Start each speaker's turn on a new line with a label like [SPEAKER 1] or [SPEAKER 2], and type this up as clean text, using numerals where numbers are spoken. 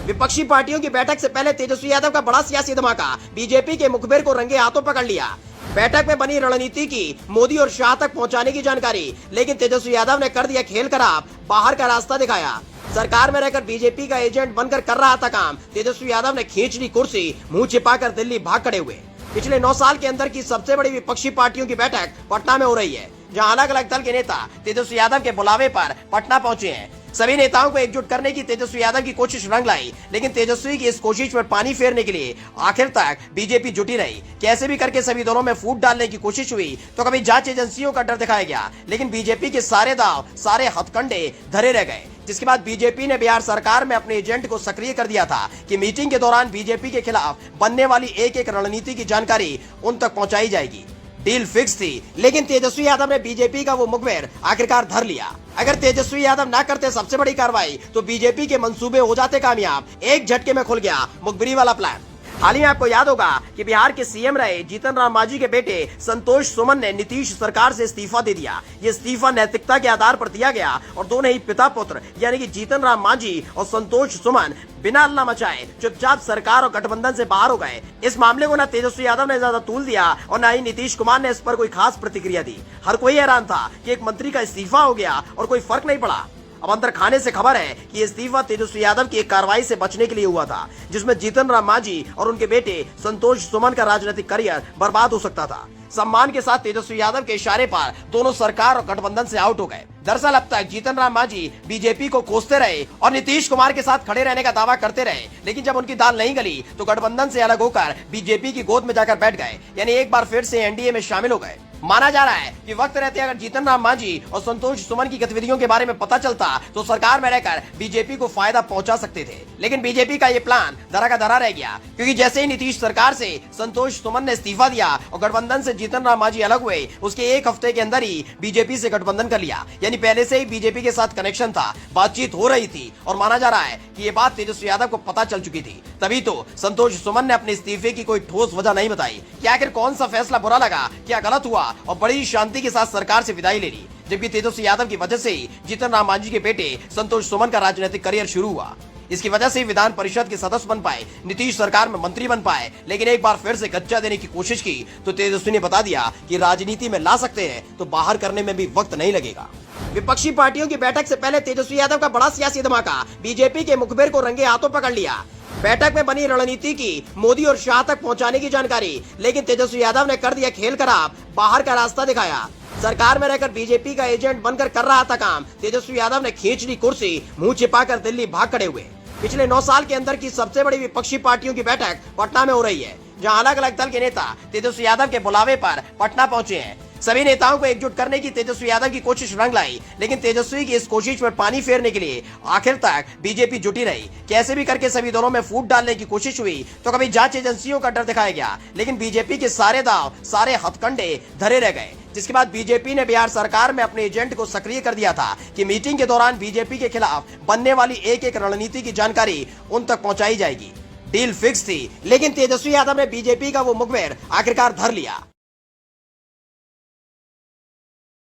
[SPEAKER 1] विपक्षी पार्टियों की बैठक से पहले तेजस्वी यादव का बड़ा सियासी धमाका, बीजेपी के मुखबिर को रंगे हाथों पकड़ लिया। बैठक में बनी रणनीति की मोदी और शाह तक पहुंचाने की जानकारी, लेकिन तेजस्वी यादव ने कर दिया खेल खराब, बाहर का रास्ता दिखाया। सरकार में रहकर बीजेपी का एजेंट बनकर कर रहा था काम, तेजस्वी यादव ने खींच ली कुर्सी, मुंह छिपाकर दिल्ली भाग खड़े हुए। पिछले 9 साल के अंदर की सबसे बड़ी विपक्षी पार्टियों की बैठक पटना में हो रही है, जहां अलग अलग दल के नेता तेजस्वी यादव के बुलावे पर पटना पहुंचे हैं। सभी नेताओं को एकजुट करने की तेजस्वी यादव की कोशिश रंग लाई, लेकिन तेजस्वी की इस कोशिश पर पानी फेरने के लिए आखिर तक बीजेपी जुटी रही। कैसे भी करके सभी दलों में फूट डालने की कोशिश हुई तो कभी जांच एजेंसियों का डर दिखाया गया, लेकिन बीजेपी के सारे दांव, सारे हथकंडे धरे रह गए। जिसके बाद बीजेपी ने बिहार सरकार में अपने एजेंट को सक्रिय कर दिया था कि मीटिंग के दौरान बीजेपी के खिलाफ बनने वाली एक एक रणनीति की जानकारी उन तक पहुंचाई जाएगी। डील फिक्स थी, लेकिन तेजस्वी यादव ने बीजेपी का वो मुखबिर आखिरकार धर लिया। अगर तेजस्वी यादव ना करते सबसे बड़ी कार्रवाई तो बीजेपी के मंसूबे हो जाते कामयाब। एक झटके में खुल गया मुखबिरी वाला प्लान। हाल ही में आपको याद होगा कि बिहार के सीएम रहे जीतन राम मांझी के बेटे संतोष सुमन ने नीतीश सरकार से इस्तीफा दे दिया। ये इस्तीफा नैतिकता के आधार पर दिया गया और दोनों ही पिता पुत्र यानी कि जीतन राम मांझी और संतोष सुमन बिना हल्ला मचाए चुपचाप सरकार और गठबंधन से बाहर हो गए। इस मामले को न तेजस्वी यादव ने ज्यादा तूल दिया और न ही नीतीश कुमार ने इस पर कोई खास प्रतिक्रिया दी। हर कोई हैरान था कि एक मंत्री का इस्तीफा हो गया और कोई फर्क नहीं पड़ा। अब अंदर खाने से खबर है कि इस्तीफा तेजस्वी यादव की एक कार्रवाई से बचने के लिए हुआ था, जिसमें जीतन राम मांझी और उनके बेटे संतोष सुमन का राजनीतिक करियर बर्बाद हो सकता था। सम्मान के साथ तेजस्वी यादव के इशारे पर दोनों सरकार और गठबंधन से आउट हो गए। दरअसल अब तक जीतन राम मांझी बीजेपी को कोसते रहे और नीतीश कुमार के साथ खड़े रहने का दावा करते रहे, लेकिन जब उनकी दाल नहीं गली तो गठबंधन से अलग होकर बीजेपी की गोद में जाकर बैठ गए, यानी एक बार फिर से एनडीए में शामिल हो गए। माना जा रहा है कि वक्त रहते अगर जीतन राम मांझी और संतोष सुमन की गतिविधियों के बारे में पता चलता तो सरकार में रहकर बीजेपी को फायदा पहुंचा सकते थे, लेकिन बीजेपी का ये प्लान धरा का धरा रह गया, क्योंकि जैसे ही नीतीश सरकार से संतोष सुमन ने इस्तीफा दिया और गठबंधन से जीतन राम मांझी अलग हुए, उसके एक हफ्ते के अंदर ही बीजेपी से गठबंधन कर लिया। यानी पहले से ही बीजेपी के साथ कनेक्शन था, बातचीत हो रही थी और माना जा रहा है कि ये बात तेजस्वी यादव को पता चल चुकी थी। तभी तो संतोष सुमन ने अपने इस्तीफे की कोई ठोस वजह नहीं बताई कि आखिर कौन सा फैसला बुरा लगा, क्या गलत हुआ, और बड़ी शांति के साथ सरकार से विदाई ले ली। जबकि तेजस्वी यादव की वजह से ही जीतन राम मांझी के बेटे संतोष सुमन का राजनीतिक करियर शुरू हुआ। इसकी वजह से विधान परिषद के सदस्य बन पाए, नीतीश सरकार में मंत्री बन पाए, लेकिन एक बार फिर से कच्चा देने की कोशिश की तो तेजस्वी ने बता दिया कि राजनीति में ला सकते हैं तो बाहर करने में भी वक्त नहीं लगेगा। विपक्षी पार्टियों की बैठक से पहले तेजस्वी यादव का बड़ा सियासी धमाका, बीजेपी के मुखबिर को रंगे हाथों पकड़ लिया। बैठक में बनी रणनीति की मोदी और शाह तक पहुंचाने की जानकारी, लेकिन तेजस्वी यादव ने कर दिया खेल खराब, बाहर का रास्ता दिखाया। सरकार में रहकर बीजेपी का एजेंट बनकर कर रहा था काम, तेजस्वी यादव ने खींच ली कुर्सी, मुंह छिपाकर दिल्ली भाग खड़े हुए। पिछले 9 साल के अंदर की सबसे बड़ी विपक्षी पार्टियों की बैठक पटना में हो रही है, जहां अलग अलग दल के नेता तेजस्वी यादव के बुलावे पर पटना पहुंचे हैं। सभी नेताओं को एकजुट करने की तेजस्वी यादव की कोशिश रंग लाई, लेकिन तेजस्वी की इस कोशिश पर पानी फेरने के लिए आखिर तक बीजेपी जुटी रही। कैसे भी करके सभी दलों में फूट डालने की कोशिश हुई तो कभी जांच एजेंसियों का डर दिखाया गया, लेकिन बीजेपी के सारे दांव, सारे हथकंडे धरे रह गए। जिसके बाद बीजेपी ने बिहार सरकार में अपने एजेंट को सक्रिय कर दिया था कि मीटिंग के दौरान बीजेपी के खिलाफ बनने वाली एक एक रणनीति की जानकारी उन तक पहुंचाई जाएगी। डील फिक्स थी, लेकिन तेजस्वी यादव ने बीजेपी का वो मुखबिर आखिरकार धर लिया।